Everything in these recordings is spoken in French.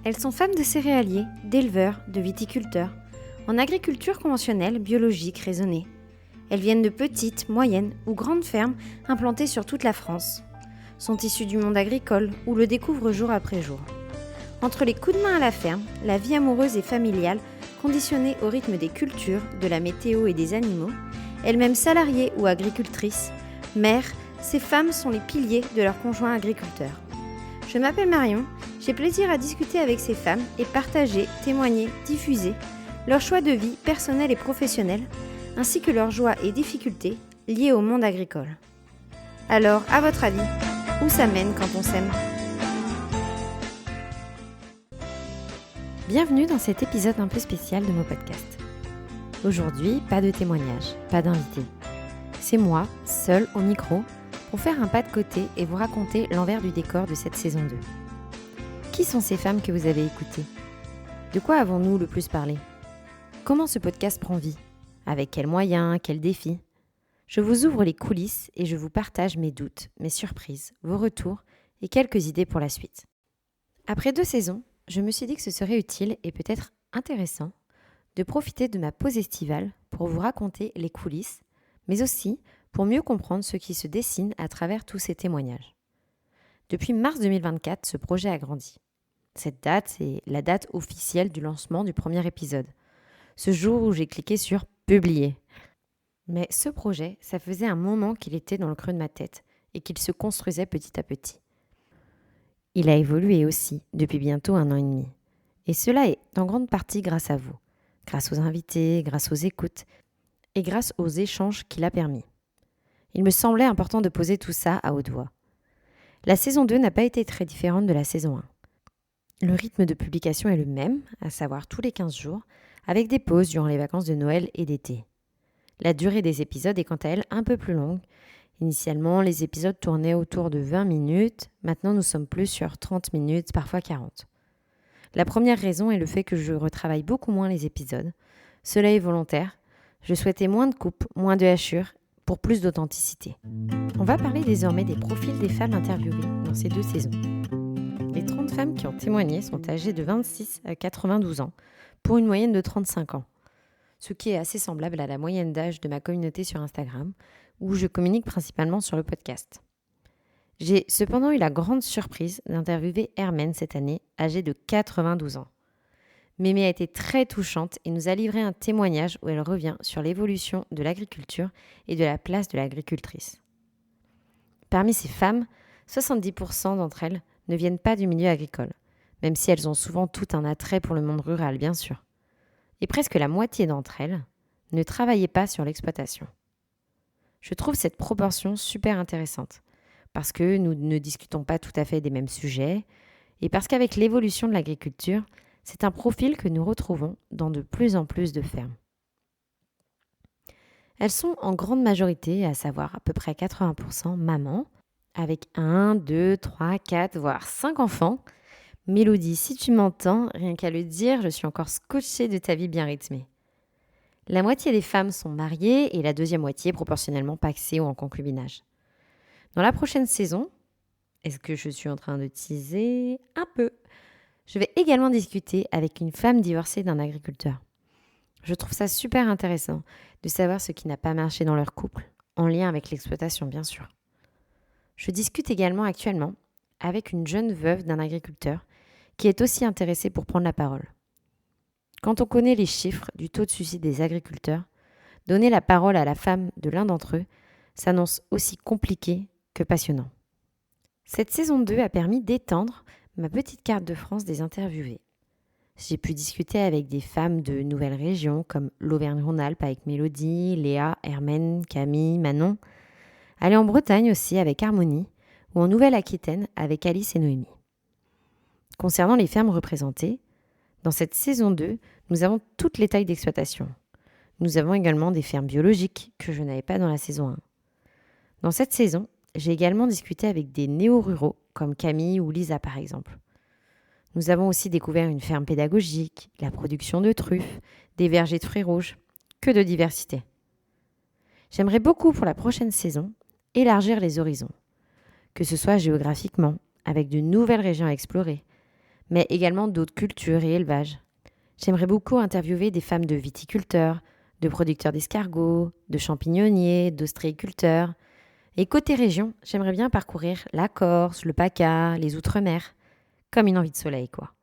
Elles sont femmes de céréaliers, d'éleveurs, de viticulteurs, en agriculture conventionnelle, biologique, raisonnée. Elles viennent de petites, moyennes ou grandes fermes implantées sur toute la France. Sont issues du monde agricole ou le découvrent jour après jour. Entre les coups de main à la ferme, la vie amoureuse et familiale, conditionnée au rythme des cultures, de la météo et des animaux, elles-mêmes salariées ou agricultrices, mères, ces femmes sont les piliers de leurs conjoints agriculteurs. Je m'appelle Marion, j'ai plaisir à discuter avec ces femmes et partager, témoigner, diffuser leurs choix de vie personnels et professionnels, ainsi que leurs joies et difficultés liées au monde agricole. Alors, à votre avis, où ça mène quand on s'aime ? Bienvenue dans cet épisode un peu spécial de mon podcast. Aujourd'hui, pas de témoignage, pas d'invité. C'est moi, seule au micro, pour faire un pas de côté et vous raconter l'envers du décor de cette saison 2. Qui sont ces femmes que vous avez écoutées ? De quoi avons-nous le plus parlé ? Comment ce podcast prend vie ? Avec quels moyens, quels défis ? Je vous ouvre les coulisses et je vous partage mes doutes, mes surprises, vos retours et quelques idées pour la suite. Après 2 saisons, je me suis dit que ce serait utile et peut-être intéressant de profiter de ma pause estivale pour vous raconter les coulisses, mais aussi pour mieux comprendre ce qui se dessine à travers tous ces témoignages. Depuis mars 2024, ce projet a grandi. Cette date est la date officielle du lancement du premier épisode. Ce jour où j'ai cliqué sur « Publier ». Mais ce projet, ça faisait un moment qu'il était dans le creux de ma tête et qu'il se construisait petit à petit. Il a évolué aussi depuis bientôt 1 an et demi. Et cela est en grande partie grâce à vous, grâce aux invités, grâce aux écoutes et grâce aux échanges qu'il a permis. Il me semblait important de poser tout ça à haute voix. La saison 2 n'a pas été très différente de la saison 1. Le rythme de publication est le même, à savoir tous les 15 jours, avec des pauses durant les vacances de Noël et d'été. La durée des épisodes est quant à elle un peu plus longue. Initialement, les épisodes tournaient autour de 20 minutes, maintenant nous sommes plus sur 30 minutes, parfois 40. La première raison est le fait que je retravaille beaucoup moins les épisodes. Cela est volontaire. Je souhaitais moins de coupes, moins de hachures, pour plus d'authenticité. On va parler désormais des profils des femmes interviewées dans ces 2 saisons. Les 30 femmes qui ont témoigné sont âgées de 26 à 92 ans, pour une moyenne de 35 ans, ce qui est assez semblable à la moyenne d'âge de ma communauté sur Instagram, où je communique principalement sur le podcast. J'ai cependant eu la grande surprise d'interviewer Hermène cette année, âgée de 92 ans. Mémé a été très touchante et nous a livré un témoignage où elle revient sur l'évolution de l'agriculture et de la place de l'agricultrice. Parmi ces femmes, 70% d'entre elles ne viennent pas du milieu agricole, même si elles ont souvent tout un attrait pour le monde rural, bien sûr. Et presque la moitié d'entre elles ne travaillaient pas sur l'exploitation. Je trouve cette proportion super intéressante, parce que nous ne discutons pas tout à fait des mêmes sujets, et parce qu'avec l'évolution de l'agriculture, c'est un profil que nous retrouvons dans de plus en plus de fermes. Elles sont en grande majorité, à savoir à peu près 80% mamans, avec 1, 2, 3, 4, voire 5 enfants. Mélodie, si tu m'entends, rien qu'à le dire, je suis encore scotchée de ta vie bien rythmée. La moitié des femmes sont mariées et la deuxième moitié proportionnellement pacsée ou en concubinage. Dans la prochaine saison, est-ce que je suis en train de teaser ? Un peu. Je vais également discuter avec une femme divorcée d'un agriculteur. Je trouve ça super intéressant de savoir ce qui n'a pas marché dans leur couple, en lien avec l'exploitation bien sûr. Je discute également actuellement avec une jeune veuve d'un agriculteur qui est aussi intéressée pour prendre la parole. Quand on connaît les chiffres du taux de suicide des agriculteurs, donner la parole à la femme de l'un d'entre eux s'annonce aussi compliqué que passionnant. Cette saison 2 a permis d'étendre ma petite carte de France des interviewées. J'ai pu discuter avec des femmes de nouvelles régions comme l'Auvergne-Rhône-Alpes avec Mélodie, Léa, Hermène, Camille, Manon. Aller en Bretagne aussi avec Harmonie ou en Nouvelle-Aquitaine avec Alice et Noémie. Concernant les fermes représentées, dans cette saison 2, nous avons toutes les tailles d'exploitation. Nous avons également des fermes biologiques que je n'avais pas dans la saison 1. Dans cette saison, j'ai également discuté avec des néo-ruraux comme Camille ou Lisa par exemple. Nous avons aussi découvert une ferme pédagogique, la production de truffes, des vergers de fruits rouges. Que de diversité. J'aimerais beaucoup pour la prochaine saison élargir les horizons, que ce soit géographiquement, avec de nouvelles régions à explorer, mais également d'autres cultures et élevages. J'aimerais beaucoup interviewer des femmes de viticulteurs, de producteurs d'escargots, de champignonniers, d'ostréiculteurs. Et côté région, j'aimerais bien parcourir la Corse, le PACA, les Outre-mer, comme une envie de soleil, quoi.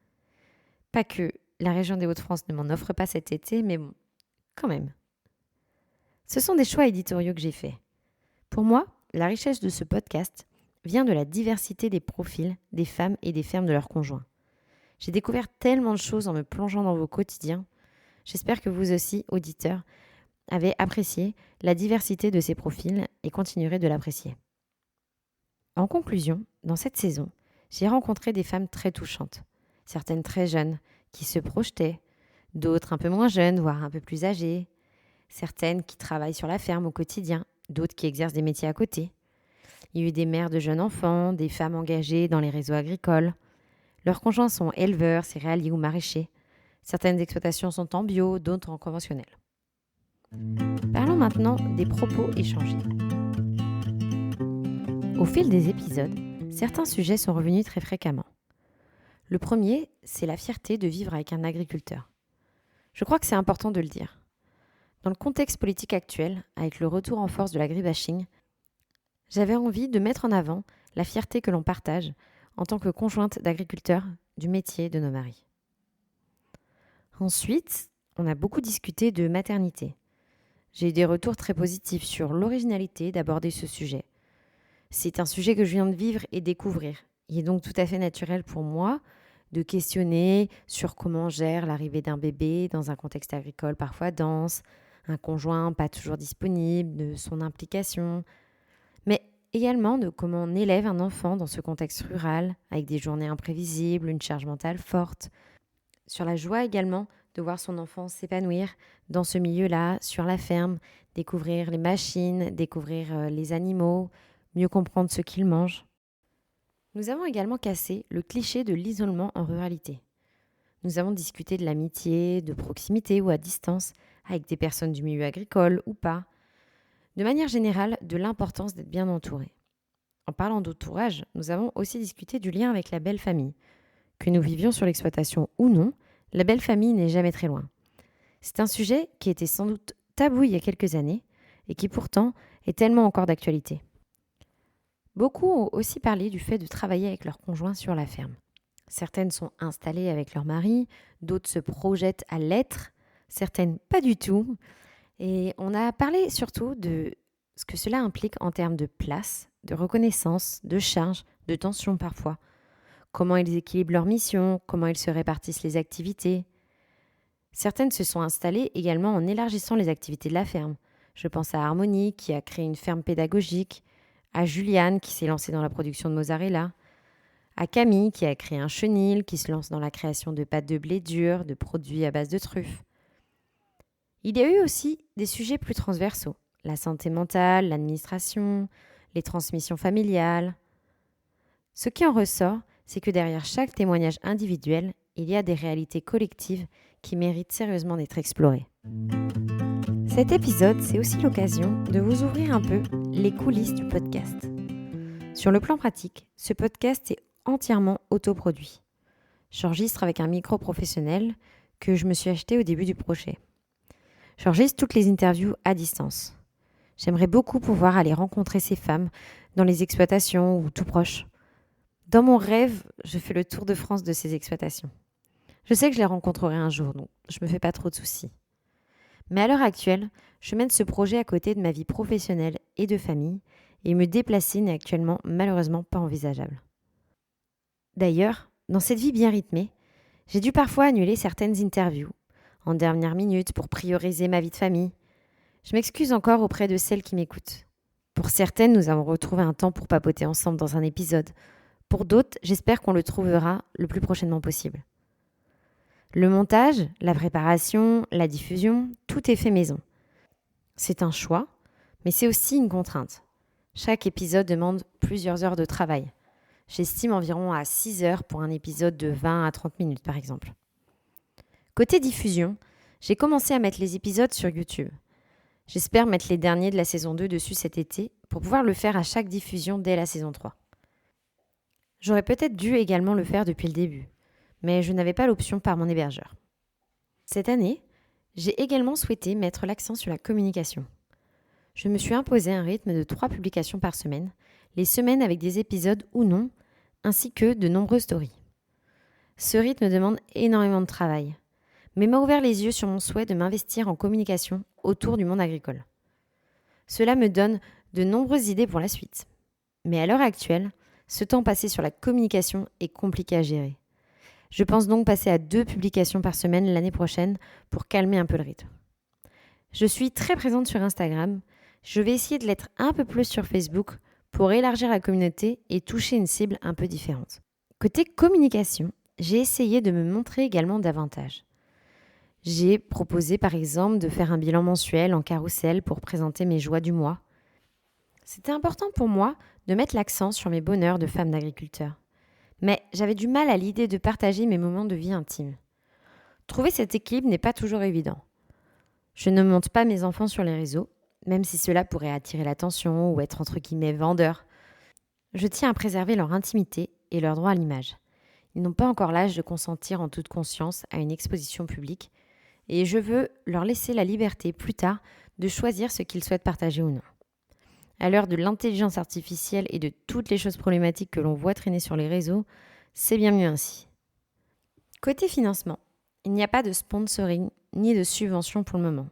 Pas que la région des Hauts-de-France ne m'en offre pas cet été, mais bon, quand même. Ce sont des choix éditoriaux que j'ai faits. Pour moi, la richesse de ce podcast vient de la diversité des profils des femmes et des fermes de leurs conjoints. J'ai découvert tellement de choses en me plongeant dans vos quotidiens. J'espère que vous aussi, auditeurs, avez apprécié la diversité de ces profils et continuerez de l'apprécier. En conclusion, dans cette saison, j'ai rencontré des femmes très touchantes, certaines très jeunes, qui se projetaient, d'autres un peu moins jeunes, voire un peu plus âgées, certaines qui travaillent sur la ferme au quotidien, d'autres qui exercent des métiers à côté. Il y a eu des mères de jeunes enfants, des femmes engagées dans les réseaux agricoles. Leurs conjoints sont éleveurs, céréaliers ou maraîchers. Certaines exploitations sont en bio, d'autres en conventionnel. Parlons maintenant des propos échangés. Au fil des épisodes, certains sujets sont revenus très fréquemment. Le premier, c'est la fierté de vivre avec un agriculteur. Je crois que c'est important de le dire. Dans le contexte politique actuel, avec le retour en force de l'agribashing, j'avais envie de mettre en avant la fierté que l'on partage en tant que conjointe d'agriculteur du métier de nos maris. Ensuite, on a beaucoup discuté de maternité. J'ai eu des retours très positifs sur l'originalité d'aborder ce sujet. C'est un sujet que je viens de vivre et découvrir. Il est donc tout à fait naturel pour moi de questionner sur comment on gère l'arrivée d'un bébé dans un contexte agricole parfois dense, un conjoint pas toujours disponible, de son implication, mais également de comment on élève un enfant dans ce contexte rural, avec des journées imprévisibles, une charge mentale forte, sur la joie également de voir son enfant s'épanouir dans ce milieu-là, sur la ferme, découvrir les machines, découvrir les animaux, mieux comprendre ce qu'ils mangent. Nous avons également cassé le cliché de l'isolement en ruralité. Nous avons discuté de l'amitié, de proximité ou à distance, avec des personnes du milieu agricole ou pas. De manière générale, de l'importance d'être bien entouré. En parlant d'entourage, nous avons aussi discuté du lien avec la belle famille. Que nous vivions sur l'exploitation ou non, la belle famille n'est jamais très loin. C'est un sujet qui était sans doute tabou il y a quelques années et qui pourtant est tellement encore d'actualité. Beaucoup ont aussi parlé du fait de travailler avec leurs conjoints sur la ferme. Certaines sont installées avec leur mari, d'autres se projettent à l'être, certaines pas du tout. Et on a parlé surtout de ce que cela implique en termes de place, de reconnaissance, de charge, de tension parfois. Comment ils équilibrent leur mission, comment ils se répartissent les activités. Certaines se sont installées également en élargissant les activités de la ferme. Je pense à Harmonie qui a créé une ferme pédagogique, à Juliane qui s'est lancée dans la production de mozzarella, à Camille qui a créé un chenil, qui se lance dans la création de pâtes de blé dur, de produits à base de truffes. Il y a eu aussi des sujets plus transversaux, la santé mentale, l'administration, les transmissions familiales. Ce qui en ressort, c'est que derrière chaque témoignage individuel, il y a des réalités collectives qui méritent sérieusement d'être explorées. Cet épisode, c'est aussi l'occasion de vous ouvrir un peu les coulisses du podcast. Sur le plan pratique, ce podcast est entièrement autoproduit. J'enregistre avec un micro professionnel que je me suis acheté au début du projet. J'enregistre toutes les interviews à distance. J'aimerais beaucoup pouvoir aller rencontrer ces femmes dans les exploitations ou tout proche. Dans mon rêve, je fais le tour de France de ces exploitations. Je sais que je les rencontrerai un jour, donc je me fais pas trop de soucis. Mais à l'heure actuelle, je mène ce projet à côté de ma vie professionnelle et de famille, et me déplacer n'est actuellement malheureusement pas envisageable. D'ailleurs, dans cette vie bien rythmée, j'ai dû parfois annuler certaines interviews, en dernière minute pour prioriser ma vie de famille. Je m'excuse encore auprès de celles qui m'écoutent. Pour certaines, nous avons retrouvé un temps pour papoter ensemble dans un épisode. Pour d'autres, j'espère qu'on le trouvera le plus prochainement possible. Le montage, la préparation, la diffusion, tout est fait maison. C'est un choix, mais c'est aussi une contrainte. Chaque épisode demande plusieurs heures de travail. J'estime environ à 6 heures pour un épisode de 20 à 30 minutes par exemple. Côté diffusion, j'ai commencé à mettre les épisodes sur YouTube. J'espère mettre les derniers de la saison 2 dessus cet été pour pouvoir le faire à chaque diffusion dès la saison 3. J'aurais peut-être dû également le faire depuis le début. mais je n'avais pas l'option par mon hébergeur. Cette année, j'ai également souhaité mettre l'accent sur la communication. Je me suis imposé un rythme de 3 publications par semaine, les semaines avec des épisodes ou non, ainsi que de nombreuses stories. Ce rythme demande énormément de travail, mais m'a ouvert les yeux sur mon souhait de m'investir en communication autour du monde agricole. Cela me donne de nombreuses idées pour la suite. Mais à l'heure actuelle, ce temps passé sur la communication est compliqué à gérer. Je pense donc passer à 2 publications par semaine l'année prochaine pour calmer un peu le rythme. Je suis très présente sur Instagram. Je vais essayer de l'être un peu plus sur Facebook pour élargir la communauté et toucher une cible un peu différente. Côté communication, j'ai essayé de me montrer également davantage. J'ai proposé par exemple de faire un bilan mensuel en carrousel pour présenter mes joies du mois. C'était important pour moi de mettre l'accent sur mes bonheurs de femme d'agriculteur. Mais j'avais du mal à l'idée de partager mes moments de vie intimes. Trouver cet équilibre n'est pas toujours évident. Je ne monte pas mes enfants sur les réseaux, même si cela pourrait attirer l'attention ou être entre guillemets vendeur. Je tiens à préserver leur intimité et leur droit à l'image. Ils n'ont pas encore l'âge de consentir en toute conscience à une exposition publique et je veux leur laisser la liberté plus tard de choisir ce qu'ils souhaitent partager ou non. À l'heure de l'intelligence artificielle et de toutes les choses problématiques que l'on voit traîner sur les réseaux, c'est bien mieux ainsi. Côté financement, il n'y a pas de sponsoring ni de subvention pour le moment.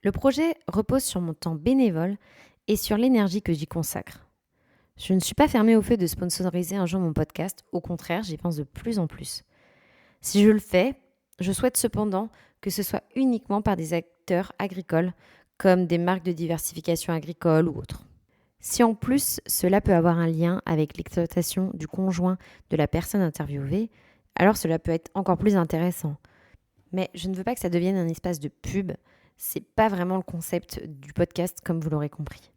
Le projet repose sur mon temps bénévole et sur l'énergie que j'y consacre. Je ne suis pas fermée au fait de sponsoriser un jour mon podcast, au contraire, j'y pense de plus en plus. Si je le fais, je souhaite cependant que ce soit uniquement par des acteurs agricoles, comme des marques de diversification agricole ou autres. Si en plus cela peut avoir un lien avec l'exploitation du conjoint de la personne interviewée, alors cela peut être encore plus intéressant. Mais je ne veux pas que ça devienne un espace de pub, c'est pas vraiment le concept du podcast comme vous l'aurez compris.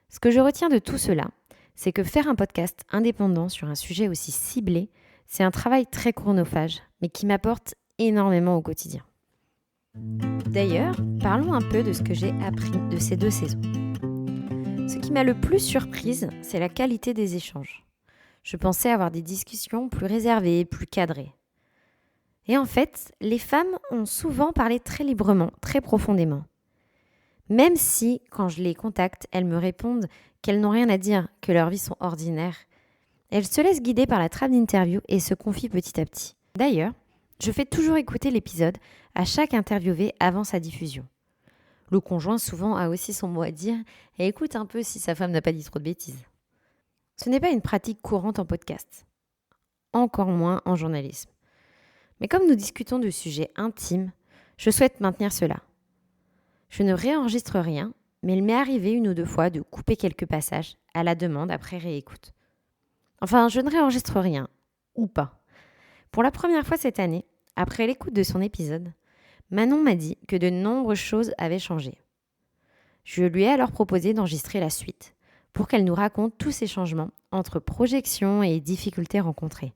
Ce que je retiens de tout cela, c'est que faire un podcast indépendant sur un sujet aussi ciblé, c'est un travail très chronophage, mais qui m'apporte énormément au quotidien. D'ailleurs, parlons un peu de ce que j'ai appris de ces 2 saisons. Ce qui m'a le plus surprise, c'est la qualité des échanges. Je pensais avoir des discussions plus réservées, plus cadrées. Et en fait, les femmes ont souvent parlé très librement, très profondément. Même si, quand je les contacte, elles me répondent qu'elles n'ont rien à dire, que leurs vies sont ordinaires, elles se laissent guider par la trame d'interview et se confient petit à petit. D'ailleurs, je fais toujours écouter l'épisode à chaque interviewé avant sa diffusion. Le conjoint souvent a aussi son mot à dire et écoute un peu si sa femme n'a pas dit trop de bêtises. Ce n'est pas une pratique courante en podcast, encore moins en journalisme. Mais comme nous discutons de sujets intimes, je souhaite maintenir cela. Je ne réenregistre rien, mais il m'est arrivé 1 ou 2 fois de couper quelques passages à la demande après réécoute. Enfin, je ne réenregistre rien, ou pas. Pour la première fois cette année, après l'écoute de son épisode, Manon m'a dit que de nombreuses choses avaient changé. Je lui ai alors proposé d'enregistrer la suite, pour qu'elle nous raconte tous ces changements entre projections et difficultés rencontrées.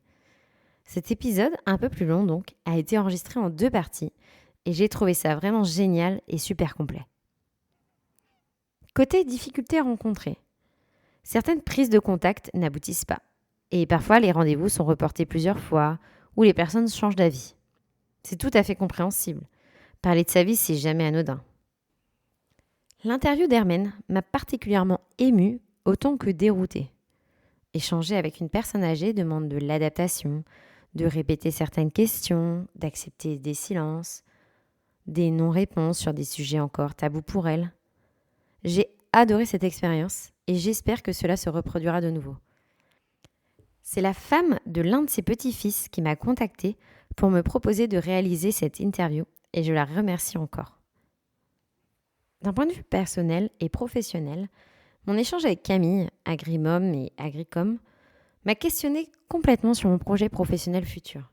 Cet épisode, un peu plus long donc, a été enregistré en 2 parties et j'ai trouvé ça vraiment génial et super complet. Côté difficultés rencontrées, certaines prises de contact n'aboutissent pas et parfois les rendez-vous sont reportés plusieurs fois ou les personnes changent d'avis. C'est tout à fait compréhensible. Parler de sa vie, c'est jamais anodin. L'interview d'Hermène m'a particulièrement émue autant que déroutée. Échanger avec une personne âgée demande de l'adaptation, de répéter certaines questions, d'accepter des silences, des non-réponses sur des sujets encore tabous pour elle. J'ai adoré cette expérience et j'espère que cela se reproduira de nouveau. C'est la femme de l'un de ses petits-fils qui m'a contactée pour me proposer de réaliser cette interview et je la remercie encore. D'un point de vue personnel et professionnel, mon échange avec Camille, Agrimom et Agricom, m'a questionné complètement sur mon projet professionnel futur.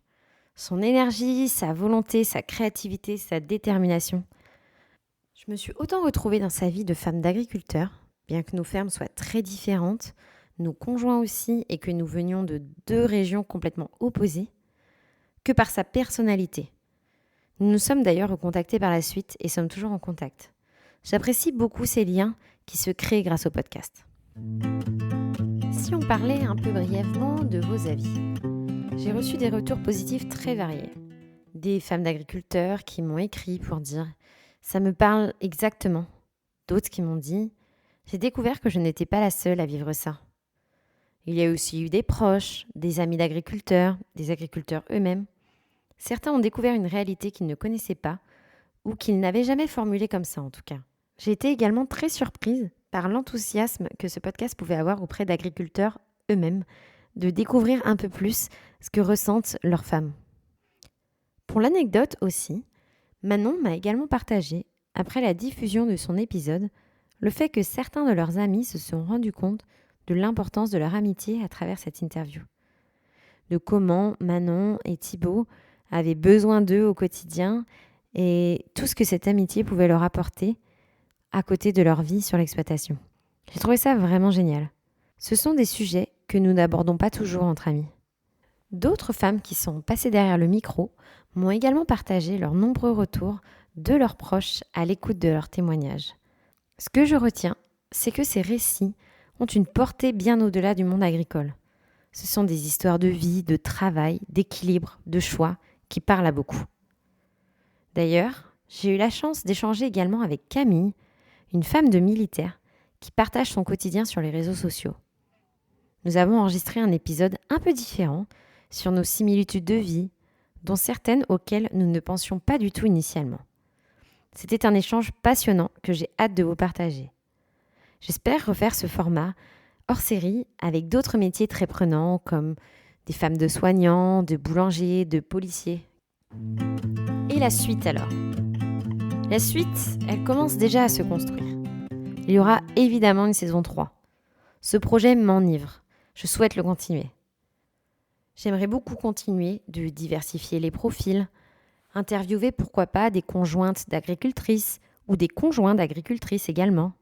Son énergie, sa volonté, sa créativité, sa détermination. Je me suis autant retrouvée dans sa vie de femme d'agriculteur, bien que nos fermes soient très différentes, nos conjoints aussi, et que nous venions de 2 régions complètement opposées, que par sa personnalité. Nous nous sommes d'ailleurs recontactés par la suite et sommes toujours en contact. J'apprécie beaucoup ces liens qui se créent grâce au podcast. Si on parlait un peu brièvement de vos avis, J'ai reçu des retours positifs très variés. Des femmes d'agriculteurs qui m'ont écrit pour dire « ça me parle exactement ». D'autres qui m'ont dit « j'ai découvert que je n'étais pas la seule à vivre ça ». Il y a aussi eu des proches, des amis d'agriculteurs, des agriculteurs eux-mêmes. Certains ont découvert une réalité qu'ils ne connaissaient pas ou qu'ils n'avaient jamais formulée comme ça en tout cas. J'ai été également très surprise par l'enthousiasme que ce podcast pouvait avoir auprès d'agriculteurs eux-mêmes, de découvrir un peu plus ce que ressentent leurs femmes. Pour l'anecdote aussi, Manon m'a également partagé, après la diffusion de son épisode, le fait que certains de leurs amis se sont rendus compte de l'importance de leur amitié à travers cette interview. De comment Manon et Thibaut avaient besoin d'eux au quotidien et tout ce que cette amitié pouvait leur apporter à côté de leur vie sur l'exploitation. J'ai trouvé ça vraiment génial. Ce sont des sujets que nous n'abordons pas toujours entre amis. D'autres femmes qui sont passées derrière le micro m'ont également partagé leurs nombreux retours de leurs proches à l'écoute de leurs témoignages. Ce que je retiens, c'est que ces récits ont une portée bien au-delà du monde agricole. Ce sont des histoires de vie, de travail, d'équilibre, de choix qui parlent à beaucoup. D'ailleurs, j'ai eu la chance d'échanger également avec Camille, une femme de militaire qui partage son quotidien sur les réseaux sociaux. Nous avons enregistré un épisode un peu différent sur nos similitudes de vie, dont certaines auxquelles nous ne pensions pas du tout initialement. C'était un échange passionnant que j'ai hâte de vous partager. J'espère refaire ce format hors série avec d'autres métiers très prenants comme des femmes de soignants, de boulangers, de policiers. Et la suite alors ? La suite, elle commence déjà à se construire. Il y aura évidemment une saison 3. Ce projet m'enivre. Je souhaite le continuer. J'aimerais beaucoup continuer de diversifier les profils, interviewer pourquoi pas des conjointes d'agricultrices ou des conjoints d'agricultrices également.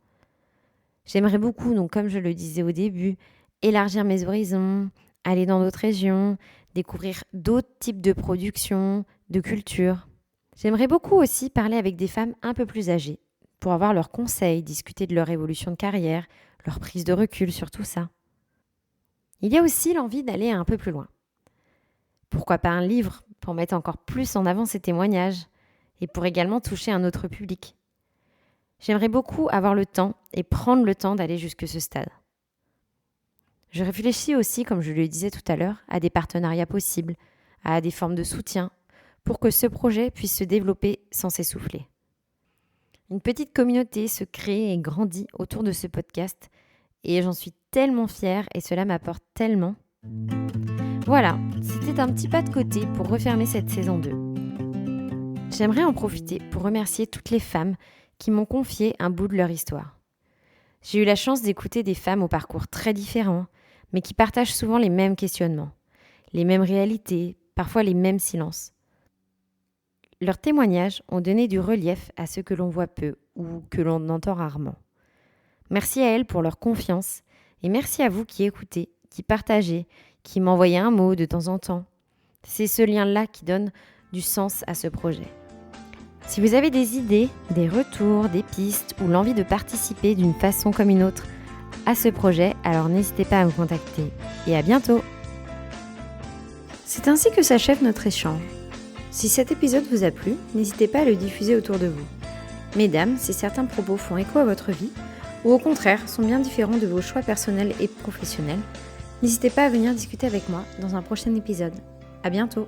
J'aimerais beaucoup, donc comme je le disais au début, élargir mes horizons, aller dans d'autres régions, découvrir d'autres types de production, de culture. J'aimerais beaucoup aussi parler avec des femmes un peu plus âgées, pour avoir leurs conseils, discuter de leur évolution de carrière, leur prise de recul sur tout ça. Il y a aussi l'envie d'aller un peu plus loin. Pourquoi pas un livre pour mettre encore plus en avant ces témoignages et pour également toucher un autre public. J'aimerais beaucoup avoir le temps et prendre le temps d'aller jusque ce stade. Je réfléchis aussi, comme je le disais tout à l'heure, à des partenariats possibles, à des formes de soutien, pour que ce projet puisse se développer sans s'essouffler. Une petite communauté se crée et grandit autour de ce podcast et j'en suis tellement fière et cela m'apporte tellement. Voilà, c'était un petit pas de côté pour refermer cette saison 2. J'aimerais en profiter pour remercier toutes les femmes qui m'ont confié un bout de leur histoire. J'ai eu la chance d'écouter des femmes au parcours très différents, mais qui partagent souvent les mêmes questionnements, les mêmes réalités, parfois les mêmes silences. Leurs témoignages ont donné du relief à ce que l'on voit peu ou que l'on entend rarement. Merci à elles pour leur confiance et merci à vous qui écoutez, qui partagez, qui m'envoyez un mot de temps en temps. C'est ce lien-là qui donne du sens à ce projet. Si vous avez des idées, des retours, des pistes ou l'envie de participer d'une façon comme une autre à ce projet, alors n'hésitez pas à me contacter. Et à bientôt! C'est ainsi que s'achève notre échange. Si cet épisode vous a plu, n'hésitez pas à le diffuser autour de vous. Mesdames, si certains propos font écho à votre vie, ou au contraire sont bien différents de vos choix personnels et professionnels, n'hésitez pas à venir discuter avec moi dans un prochain épisode. À bientôt!